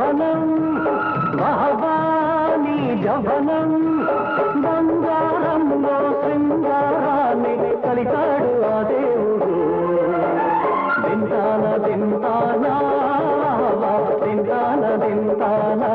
యవ్వనం మహబాని జవనం బంగారంలో శృంగారాన్ని కలిపాడు ఆ దేవుడు దింతాన దింతానా దింతాన దింతానా